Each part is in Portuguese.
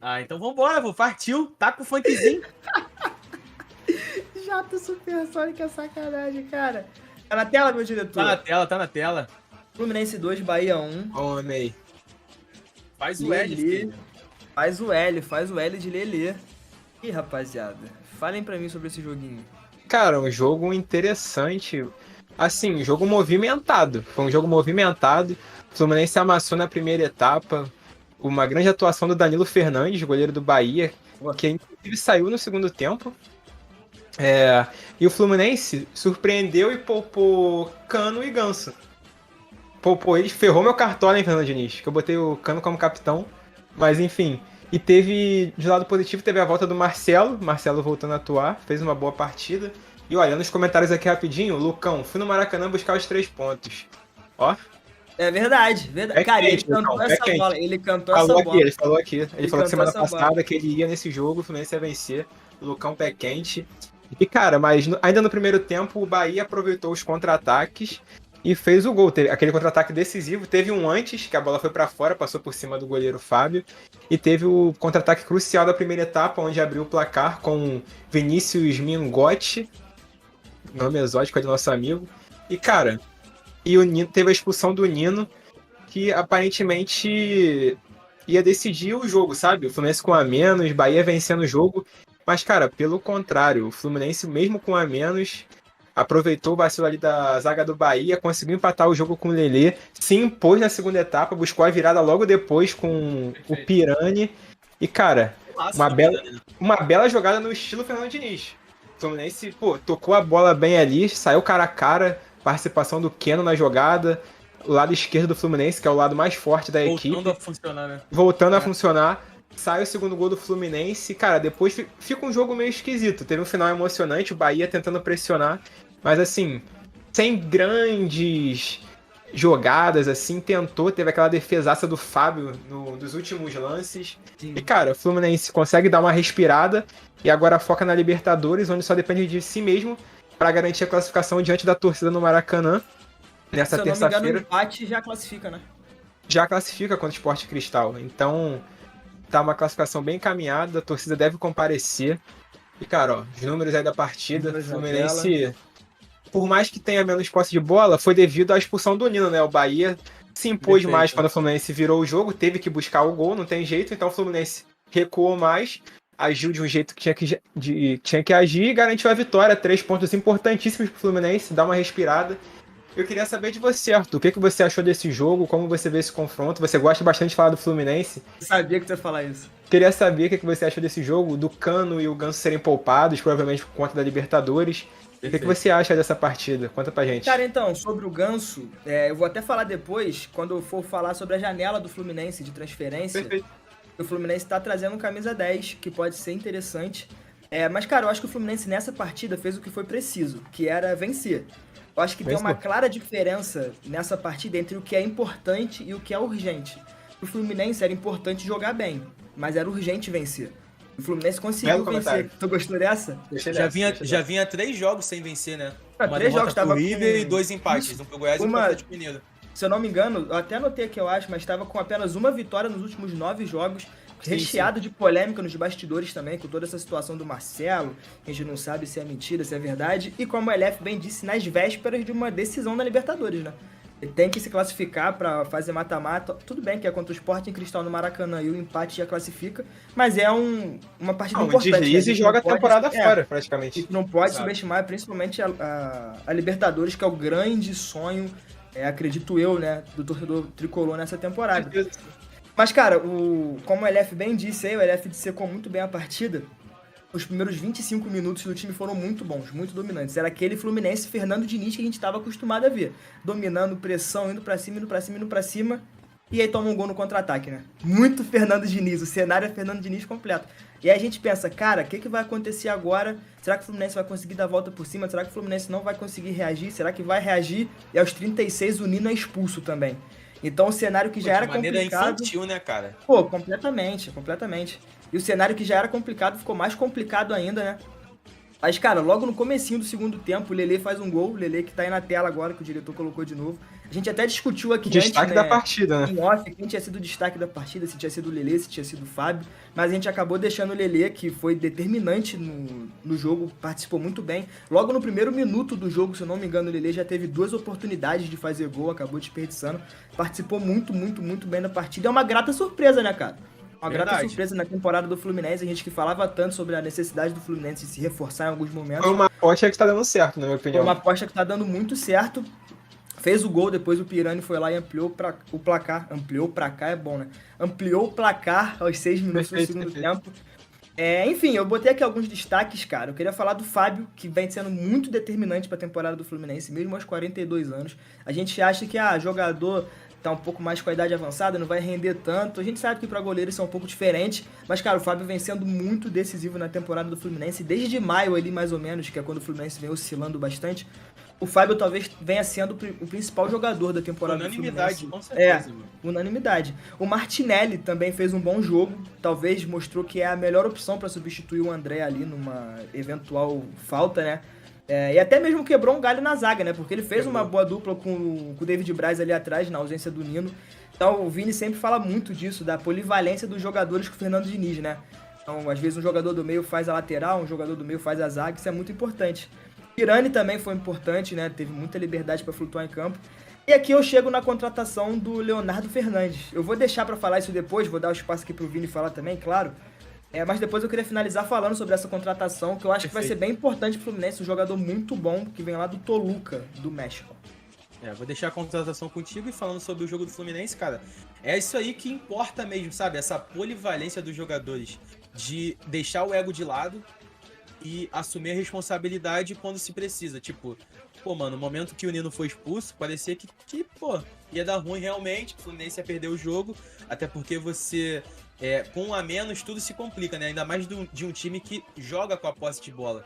Ah, então vambora, pô. Partiu. Tá com o funkzinho. Jato Supersônico é sacanagem, cara. Tá na tela, meu Tá na diretor? tela, tá na tela. Fluminense 2, Bahia 1. Homem aí. Faz o L, Lelê. filho. Faz o L de Lelê. Ih, rapaziada, falem pra mim sobre esse joguinho. Cara, um jogo interessante. Assim, jogo movimentado. Foi um jogo movimentado. O Fluminense amassou na primeira etapa. Uma grande atuação do Danilo Fernandes, goleiro do Bahia, que inclusive saiu no segundo tempo. E o Fluminense surpreendeu e poupou Cano e Ganso. Poupou eles, ferrou meu cartola, hein, Fernando Diniz? Que eu botei o Cano como capitão. Mas enfim. E teve, de lado positivo, teve a volta do Marcelo. Marcelo voltando a atuar, fez uma boa partida. E olha, nos comentários aqui rapidinho, Lucão, fui no Maracanã buscar os 3 pontos. Ó, É verdade, verdade. pé Cara, ele quente, Lucão, cantou pé essa quente. bola. Ele cantou Falou essa aqui, bola. ele falou aqui. Ele falou que semana cantou essa passada bola. que ele ia nesse jogo, o Fluminense ia vencer. O Lucão pé quente. E cara, mas ainda no primeiro tempo, o Bahia aproveitou os contra-ataques e fez o gol. Teve aquele contra-ataque decisivo. Teve um antes, que a bola foi pra fora, passou por cima do goleiro Fábio. E teve o contra-ataque crucial da primeira etapa, onde abriu o placar com Vinícius Mingotti, nome exótico é do nosso amigo. E cara, e o Nino, teve a expulsão do Nino, que aparentemente ia decidir o jogo, sabe? O Fluminense com a menos, Bahia vencendo o jogo. Mas, cara, pelo contrário, o Fluminense, mesmo com a menos, aproveitou o vacilo ali da zaga do Bahia, conseguiu empatar o jogo com o Lelê, se impôs na segunda etapa, buscou a virada logo depois com o Pirani. E, cara, uma bela jogada no estilo Fernando Diniz. O Fluminense, pô, tocou a bola bem ali, saiu cara a cara, participação do Keno na jogada, o lado esquerdo do Fluminense, que é o lado mais forte da equipe. Voltando a funcionar, né? Voltando a funcionar. Sai o segundo gol do Fluminense. Cara, depois fica um jogo meio esquisito. Teve um final emocionante, o Bahia tentando pressionar. Mas assim, sem grandes jogadas, assim, tentou. Teve aquela defesaça do Fábio nos últimos lances. Sim. E cara, o Fluminense consegue dar uma respirada. E agora foca na Libertadores, onde só depende de si mesmo para garantir a classificação diante da torcida no Maracanã. Nessa Se eu não me engano, o terça-feira. empate já classifica, né? Já classifica contra o Sport Cristal. Então, tá uma classificação bem encaminhada, a torcida deve comparecer. E, cara, ó, os números aí da partida, o Fluminense, por mais que tenha menos posse de bola, foi devido à expulsão do Nino, né? O Bahia se impôs mais quando o Fluminense virou o jogo, teve que buscar o gol, não tem jeito, então o Fluminense recuou mais, agiu de um jeito que tinha que agir e garantiu a vitória. 3 pontos importantíssimos pro Fluminense, dá uma respirada. Eu queria saber de você, Arthur. O que você achou desse jogo? Como você vê esse confronto? Você gosta bastante de falar do Fluminense. Eu sabia que você ia falar isso. Queria saber o que você achou desse jogo, do Cano e o Ganso serem poupados, provavelmente por conta da Libertadores. O que você acha dessa partida? Conta pra gente. Cara, então, sobre o Ganso, eu vou até falar depois, quando eu for falar sobre a janela do Fluminense de transferência. Perfeito. O Fluminense tá trazendo um camisa 10, que pode ser interessante. Mas, cara, eu acho que o Fluminense nessa partida fez o que foi preciso, que era vencer. Eu acho que tem uma clara diferença nessa partida entre o que é importante e o que é urgente. O Fluminense era importante jogar bem, mas era urgente vencer. O Fluminense conseguiu vencer. Tu gostou dessa? Já vinha 3 jogos sem vencer, né? Uma 3 jogos tava pro River e 2 empates. Um pro Goiás e um pro Atlético Mineiro. Se eu não me engano, eu até anotei aqui, eu acho, mas estava com apenas uma vitória nos últimos 9 jogos. Recheado de polêmica nos bastidores também, com toda essa situação do Marcelo, que a gente não sabe se é mentira, se é verdade, e como o LF bem disse, nas vésperas de uma decisão da Libertadores, né? Ele tem que se classificar para fazer mata-mata. Tudo bem que é contra o Sporting Cristal no Maracanã e o empate já classifica, mas é uma partida importante. Deslize e joga a temporada fora, praticamente. Não pode subestimar, principalmente a Libertadores, que é o grande sonho, acredito eu, né, do torcedor tricolor nessa temporada. Mas, cara, como o LF bem disse aí, o LF dissecou muito bem a partida. Os primeiros 25 minutos do time foram muito bons, muito dominantes. Era aquele Fluminense Fernando Diniz que a gente estava acostumado a ver. Dominando, pressão, indo pra cima, indo pra cima, indo pra cima. E aí toma um gol no contra-ataque, né? Muito Fernando Diniz, o cenário é Fernando Diniz completo. E aí a gente pensa, cara, o que vai acontecer agora? Será que o Fluminense vai conseguir dar a volta por cima? Será que o Fluminense não vai conseguir reagir? Será que vai reagir? E aos 36 o Nino é expulso também. Então o cenário que já era complicado... De maneira infantil, né, cara? Pô, completamente. E o cenário que já era complicado ficou mais complicado ainda, né? Mas, cara, logo no comecinho do segundo tempo, o Lelê faz um gol, o Lelê que tá aí na tela agora, que o diretor colocou de novo. A gente até discutiu aqui Destaque antes, da né, partida, né? em off, quem tinha sido o destaque da partida, se tinha sido o Lelê, se tinha sido o Fábio. Mas a gente acabou deixando o Lelê, que foi determinante no jogo, participou muito bem. Logo no primeiro minuto do jogo, se eu não me engano, o Lelê já teve 2 oportunidades de fazer gol, acabou desperdiçando. Participou muito bem da partida. É uma grata surpresa, né, cara? Uma grata surpresa na temporada do Fluminense, a gente que falava tanto sobre a necessidade do Fluminense de se reforçar em alguns momentos. Foi uma aposta que tá dando certo, na minha opinião. Foi uma aposta que tá dando muito certo. Fez o gol, depois o Pirani foi lá e ampliou o placar. Ampliou pra cá, é bom, né? Ampliou o placar aos 6 minutos do segundo tempo. Enfim, eu botei aqui alguns destaques, cara. Eu queria falar do Fábio, que vem sendo muito determinante pra temporada do Fluminense, mesmo aos 42 anos. A gente acha que, jogador tá um pouco mais com a idade avançada, não vai render tanto. A gente sabe que para goleiro isso é um pouco diferente, mas, cara, o Fábio vem sendo muito decisivo na temporada do Fluminense, desde maio ali, mais ou menos, que é quando o Fluminense vem oscilando bastante. O Fábio talvez venha sendo o principal jogador da temporada do Fluminense. Com certeza, mano. Unanimidade. O Martinelli também fez um bom jogo, talvez mostrou que é a melhor opção para substituir o André ali numa eventual falta, né? E até mesmo quebrou um galho na zaga, né? Porque ele fez uma boa dupla com o David Braz ali atrás, na ausência do Nino. Então o Vini sempre fala muito disso, da polivalência dos jogadores com o Fernando Diniz, né? Então, às vezes um jogador do meio faz a lateral, um jogador do meio faz a zaga, isso é muito importante. Pirani também foi importante, né? Teve muita liberdade para flutuar em campo. E aqui eu chego na contratação do Leonardo Fernandes. Eu vou deixar para falar isso depois, vou dar o espaço aqui pro Vini falar também, claro. Mas depois eu queria finalizar falando sobre essa contratação, que eu acho que vai ser bem importante pro Fluminense, um jogador muito bom, que vem lá do Toluca, do México. Vou deixar a contratação contigo e falando sobre o jogo do Fluminense, cara. É isso aí que importa mesmo, sabe? Essa polivalência dos jogadores, de deixar o ego de lado e assumir a responsabilidade quando se precisa. Tipo, mano, no momento que o Nino foi expulso, parecia que ia dar ruim realmente, o Fluminense ia perder o jogo, até porque você... com um a menos, tudo se complica, né? Ainda mais de um time que joga com a posse de bola.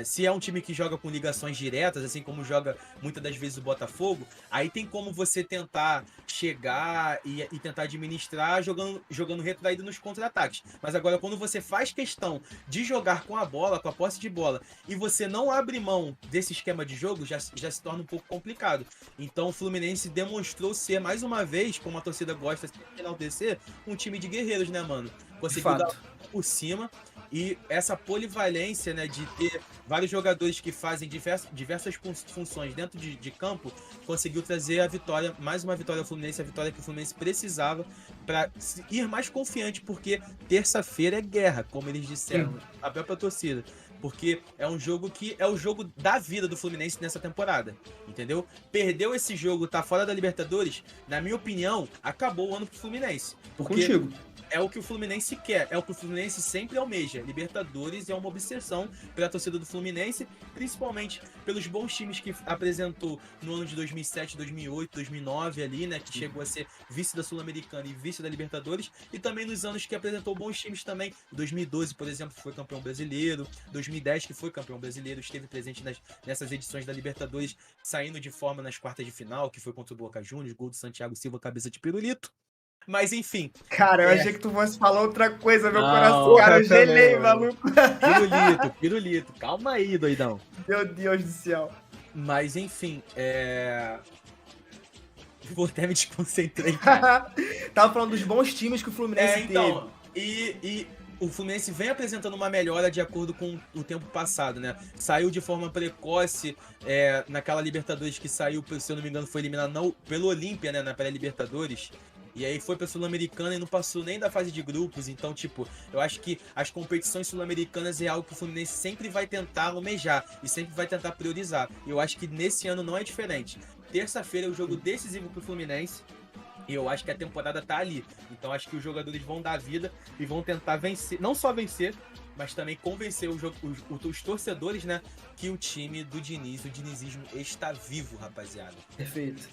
Se é um time que joga com ligações diretas, assim como joga muitas das vezes o Botafogo, aí tem como você tentar chegar e tentar administrar jogando retraído nos contra-ataques. Mas agora, quando você faz questão de jogar com a bola, com a posse de bola, e você não abre mão desse esquema de jogo, já se torna um pouco complicado. Então o Fluminense demonstrou ser, mais uma vez, como a torcida gosta de enaltecer, um time de guerreiros, né, mano? Conseguiu dar por cima. E essa polivalência, né, de ter vários jogadores que fazem diversas funções dentro de campo, conseguiu trazer a vitória, mais uma vitória ao Fluminense, a vitória que o Fluminense precisava para ir mais confiante, porque terça-feira é guerra, como eles disseram, a própria torcida. Porque é um jogo que é o jogo da vida do Fluminense nessa temporada, entendeu? Perdeu esse jogo, tá fora da Libertadores, na minha opinião, acabou o ano pro Fluminense. Porque Contigo. É o que o Fluminense quer, é o que o Fluminense sempre almeja. Libertadores é uma obsessão pela torcida do Fluminense, principalmente pelos bons times que apresentou no ano de 2007, 2008, 2009 ali, né, que chegou a ser vice da Sul-Americana e vice da Libertadores, e também nos anos que apresentou bons times também. 2012, por exemplo, que foi campeão brasileiro, 2010 que foi campeão brasileiro, esteve presente nessas edições da Libertadores, saindo de forma nas quartas de final, que foi contra o Boca Juniors, gol do Santiago Silva, cabeça de pirulito. Mas enfim. Cara, eu achei que tu fosse falar outra coisa, meu coração. Cara, eu gelei, maluco. Pirulito. Calma aí, doidão. Meu Deus do céu. Mas enfim, Vou até me desconcentrei, cara. Tava falando dos bons times que o Fluminense então, teve. O Fluminense vem apresentando uma melhora de acordo com o tempo passado, né? Saiu de forma precoce naquela Libertadores que saiu, se eu não me engano, foi eliminado pelo Olímpia, né? Na pré-Libertadores. E aí foi pra Sul-Americana e não passou nem da fase de grupos. Então, tipo, eu acho que as competições sul-americanas é algo que o Fluminense sempre vai tentar almejar e sempre vai tentar priorizar. E eu acho que nesse ano não é diferente. Terça-feira é o jogo decisivo pro Fluminense. E eu acho que a temporada tá ali. Então acho que os jogadores vão dar vida e vão tentar vencer, não só vencer, mas também convencer os torcedores, né, que o time do Diniz, o dinizismo, está vivo, rapaziada. Perfeito.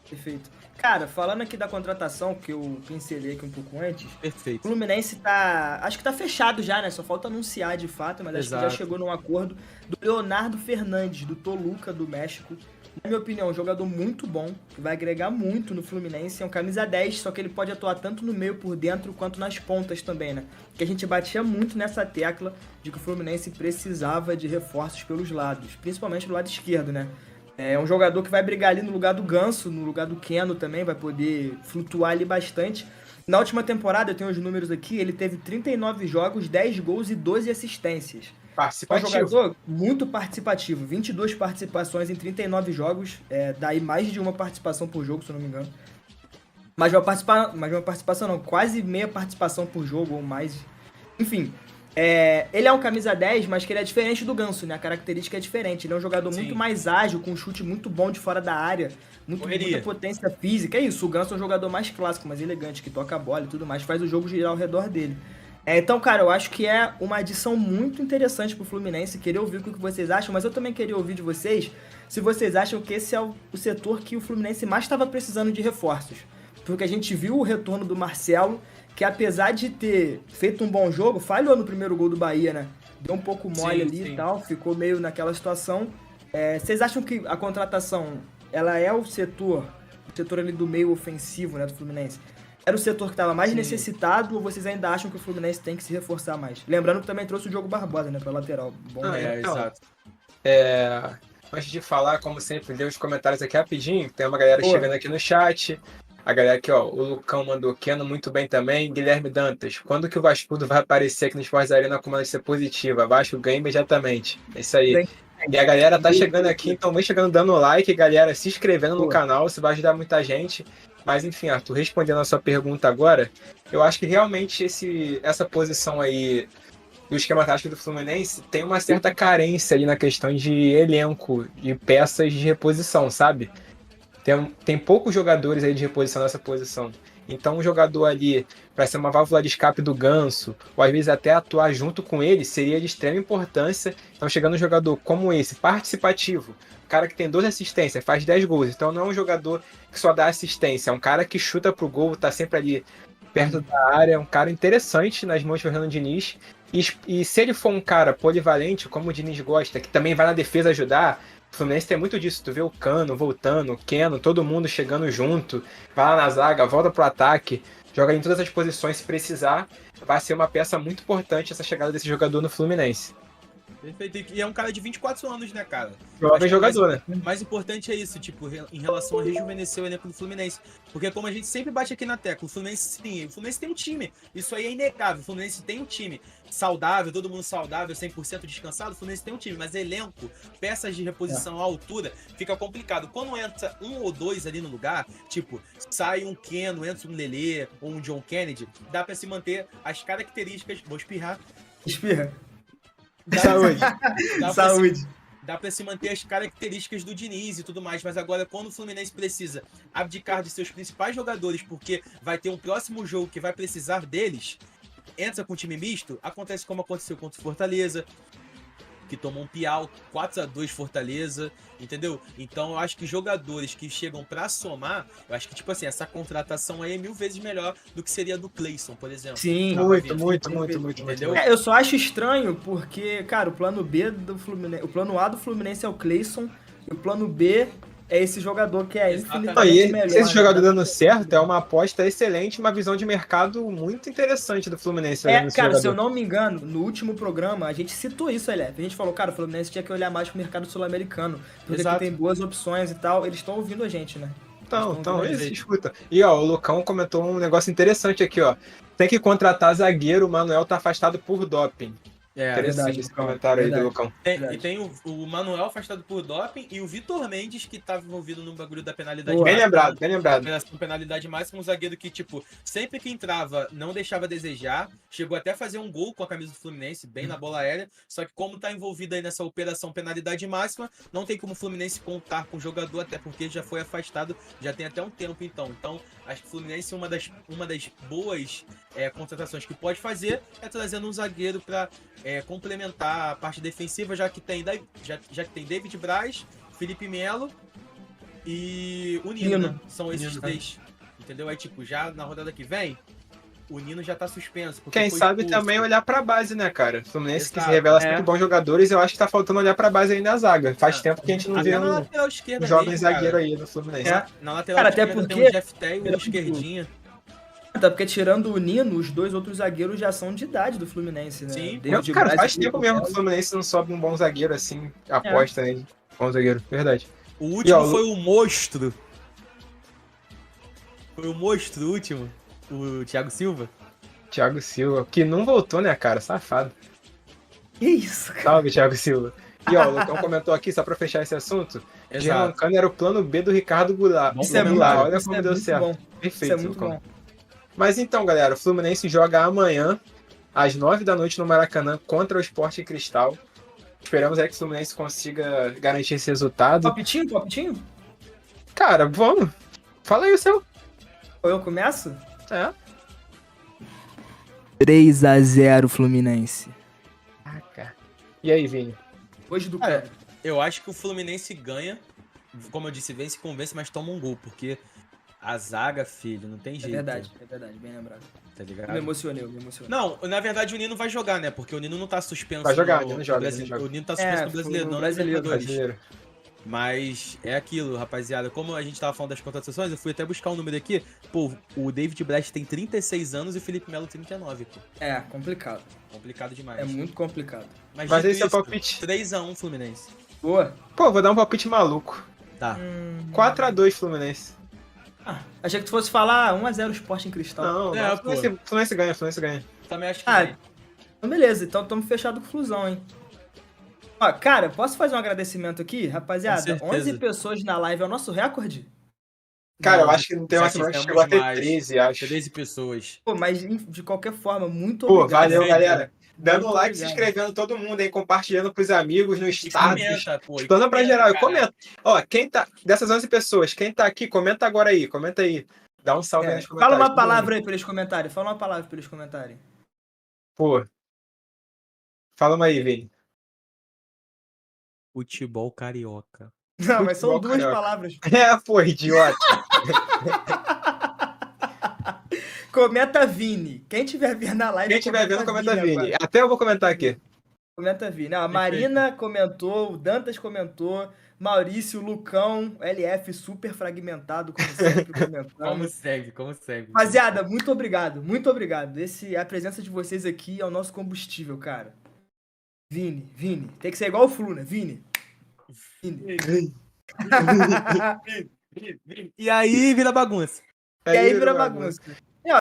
Perfeito. Cara, falando aqui da contratação, que eu pincelei aqui um pouco antes, o Perfeito. Fluminense tá. Acho que tá fechado já, né? Só falta anunciar de fato, mas acho que já Exato. chegou num acordo do Leonardo Fernandes, do Toluca, do México. Na minha opinião, um jogador muito bom, que vai agregar muito no Fluminense. É um camisa 10, só que ele pode atuar tanto no meio por dentro quanto nas pontas também, né? Porque a gente batia muito nessa tecla de que o Fluminense precisava de reforços pelos lados, principalmente do lado esquerdo, né? É um jogador que vai brigar ali no lugar do Ganso, no lugar do Keno também, vai poder flutuar ali bastante. Na última temporada, eu tenho os números aqui, ele teve 39 jogos, 10 gols e 12 assistências. É um Participativo. jogador muito participativo, 22 participações em 39 jogos, daí mais de uma participação por jogo, se eu não me engano. Mas uma participação não, quase meia participação por jogo ou mais. Enfim, ele é um camisa 10, mas que ele é diferente do Ganso, né? A característica é diferente. Ele é um jogador Sim. muito mais ágil, com um chute muito bom de fora da área, muita potência física. É isso, o Ganso é um jogador mais clássico, mais elegante, que toca a bola e tudo mais, faz o jogo girar ao redor dele. Então, cara, eu acho que é uma adição muito interessante pro Fluminense. Queria ouvir o que vocês acham, mas eu também queria ouvir de vocês se vocês acham que esse é o setor que o Fluminense mais estava precisando de reforços. Porque a gente viu o retorno do Marcelo, que apesar de ter feito um bom jogo, falhou no primeiro gol do Bahia, né? Deu um pouco mole ali e tal, ficou meio naquela situação. Vocês acham que a contratação, ela é o setor ali do meio ofensivo, né, do Fluminense? Era o setor que estava mais necessitado ou vocês ainda acham que o Fluminense tem que se reforçar mais? Lembrando que também trouxe o Diogo Barbosa, né, pra lateral. Bom, Então, exato. Antes de falar, como sempre, ler os comentários aqui rapidinho. Tem uma galera Boa. chegando aqui no chat. A galera aqui, ó, o Lucão mandou Keno muito bem também. Guilherme Dantas, quando que o Vascudo vai aparecer aqui no Esporte Arena com uma notícia positiva? Vasco ganha imediatamente. É isso aí. Bem. E a galera tá chegando aqui, então vem chegando dando like, galera, se inscrevendo no Boa. canal, isso vai ajudar muita gente. Mas enfim, Arthur, respondendo a sua pergunta agora, eu acho que realmente essa posição aí do esquema tático do Fluminense tem uma certa carência ali na questão de elenco, de peças de reposição, sabe? Tem poucos jogadores aí de reposição nessa posição. Então um jogador ali, para ser uma válvula de escape do Ganso, ou às vezes até atuar junto com ele, seria de extrema importância. Então chegando um jogador como esse, participativo, um cara que tem 12 assistências, faz 10 gols. Então não é um jogador que só dá assistência, é um cara que chuta pro gol, tá sempre ali perto da área, é um cara interessante nas mãos do Fernando Diniz. E se ele for um cara polivalente, como o Diniz gosta, que também vai na defesa ajudar, o Fluminense tem muito disso, tu vê o Cano voltando, o Keno, todo mundo chegando junto, vai lá na zaga, volta pro ataque, joga em todas as posições se precisar, vai ser uma peça muito importante essa chegada desse jogador no Fluminense. Perfeito. E é um cara de 24 anos, né, cara? Jovem jogador, né? Mais importante é isso, tipo, em relação a rejuvenescer o elenco do Fluminense. Porque como a gente sempre bate aqui na tecla, o Fluminense tem um time. Isso aí é inegável. O Fluminense tem um time saudável, todo mundo saudável, 100% descansado. O Fluminense tem um time, mas elenco, peças de reposição à altura, fica complicado. Quando entra um ou dois ali no lugar, tipo, sai um Keno, entra um Lelê ou um John Kennedy, dá pra se manter as características. Vou espirrar. Espirra. Saúde. Saúde. Dá pra se manter as características do Diniz e tudo mais, mas agora quando o Fluminense precisa abdicar de seus principais jogadores porque vai ter um próximo jogo que vai precisar deles, entra com time misto, acontece como aconteceu contra o Fortaleza, que tomou um piau, 4-2 Fortaleza, entendeu? Então eu acho que jogadores que chegam pra somar, eu acho que, tipo assim, essa contratação aí é 1000 vezes melhor do que seria a do Cleison, por exemplo. Sim, Muito. Entendeu? Eu só acho estranho porque, cara, o plano B do Fluminense, o plano A do Fluminense é o Cleison e o plano B é esse jogador que é infinitamente melhor. Se esse jogador né? dando certo, é uma aposta excelente, uma visão de mercado muito interessante do Fluminense. Cara, se eu não me engano, no último programa a gente citou isso, Elef. A gente falou, cara, o Fluminense tinha que olhar mais pro mercado sul-americano, porque aqui tem boas opções e tal. Eles estão ouvindo a gente, né? Então, eles escutam. E ó, o Lucão comentou um negócio interessante aqui, ó. Tem que contratar zagueiro, o Manuel tá afastado por doping. Interessante verdade, esse comentário aí do Lucão. E tem o Manuel afastado por doping e o Vitor Mendes, que tava envolvido no bagulho da penalidade Bem máxima. lembrado, bem lembrado. Operação penalidade máxima, um zagueiro que, tipo, sempre que entrava, não deixava a desejar. Chegou até a fazer um gol com a camisa do Fluminense, bem na bola aérea. Só que como tá envolvido aí nessa operação penalidade máxima, não tem como o Fluminense contar com o jogador, até porque já foi afastado, já tem até um tempo, então. Então, acho que o Fluminense, uma das boas contratações que pode fazer é trazendo um zagueiro para complementar a parte defensiva, já que tem David Braz, Felipe Melo e o Nino, Nino. né? São esses Nino, três. Entendeu? Aí, tipo, já na rodada que vem, o Nino já tá suspenso. porque Quem foi sabe expulso. também olhar pra base, né, cara? O Fluminense que se Exato. revela É. sempre bons jogadores, eu acho que tá faltando olhar pra base ainda a zaga. Faz tempo que a gente não Até vê na um lateral esquerda jovem mesmo, zagueiro cara. aí no Fluminense. É. Na lateral Cara, até esquerda tem porque- o Jeff Tay e o esquerdinha. Até porque tirando o Nino, os dois outros zagueiros já são de idade do Fluminense, né? Sim. David Cara, Braz faz e tempo o mesmo que o Fluminense não sobe um bom zagueiro assim, aposta aí. Bom zagueiro, verdade. O último ó, foi o monstro. Foi o monstro o último. O Thiago Silva. Thiago Silva, que não voltou, né, cara? Safado. Que isso, cara? Salve, Thiago Silva. E ó, o Lucão comentou aqui, só pra fechar esse assunto, Germancano era o plano B do Ricardo Goulart. Bom Isso é muito Goulart, bom. Olha Isso como é deu muito certo. bom. Perfeito, Isso é muito Lucão. bom. Mas então, galera, o Fluminense joga amanhã, às 9 da noite no Maracanã, contra o Sport Cristal. Esperamos aí que o Fluminense consiga garantir esse resultado. Palpitinho, palpitinho? Cara, vamos. Fala aí o seu. Ou eu começo? É. 3-0 Fluminense. Caraca. E aí, Vini? Hoje do Cara, campo. eu acho que o Fluminense ganha. Como eu disse, vence e convence, mas toma um gol. Porque a zaga, filho, não tem É jeito. verdade, bem lembrado. Tá Eu me ligado? emocionei, eu me emocionei. Não, na verdade o Nino vai jogar, né? Porque o Nino não tá suspenso. Vai jogar, no, o Nino joga, no Brasi- Nino joga. O Nino tá suspenso no foi brasileiro, no não no brasileiro, Libertadores. Brasileiro. Mas é aquilo, rapaziada. Como a gente tava falando das contratações, eu fui até buscar um número aqui. Pô, o David Braz tem 36 anos e o Felipe Melo 39, pô. É, complicado. Complicado demais. É muito complicado. Mas dito esse é o isso, palpite. 3x1 Fluminense. Boa. Pô, vou dar um palpite maluco. Tá. 4-2 Fluminense. Achei que tu fosse falar 1-0 Sport em Cristal. Não, É, não. pô. Fluminense ganha, Fluminense ganha. Também acho que Ah, tem. então beleza, então estamos fechados com Flusão, hein? Ó, cara, posso fazer um agradecimento aqui? Rapaziada, Com certeza. 11 pessoas na live é o nosso recorde? Cara, eu Não, acho que não tem uma já semana que fizemos chegou a ter mais. 13, acho. 13 pessoas. Pô, mas de qualquer forma, muito Pô, obrigado. valeu, Muito galera. Dando Muito like, se obrigado. inscrevendo todo mundo aí, compartilhando pros amigos, no E status. comenta, pô. Explana pra geral, e cara. comenta. Ó, quem tá. Dessas 11 pessoas, quem tá aqui, comenta agora aí, comenta aí. Dá um salve aí nos Fala comentários. uma palavra aí pra eles comentarem. Fala uma palavra pra eles comentarem. Pô. Fala uma aí, Vini. Futebol carioca. Não, mas são Futebol duas carioca. palavras. É, pô, idiota. Comenta Vini. Quem tiver vendo a live. Quem estiver vendo, comenta Vini. agora. Até eu vou comentar aqui. Comenta Vini. A Marina comentou, o Dantas comentou, Maurício, Lucão, LF super fragmentado, como sempre, comentando. Como sempre. Rapaziada, muito obrigado, muito obrigado. A presença de vocês aqui é o nosso combustível, cara. Vini. Tem que ser igual o Flu, né? Vini. E aí, vira bagunça. E aí vira bagunça.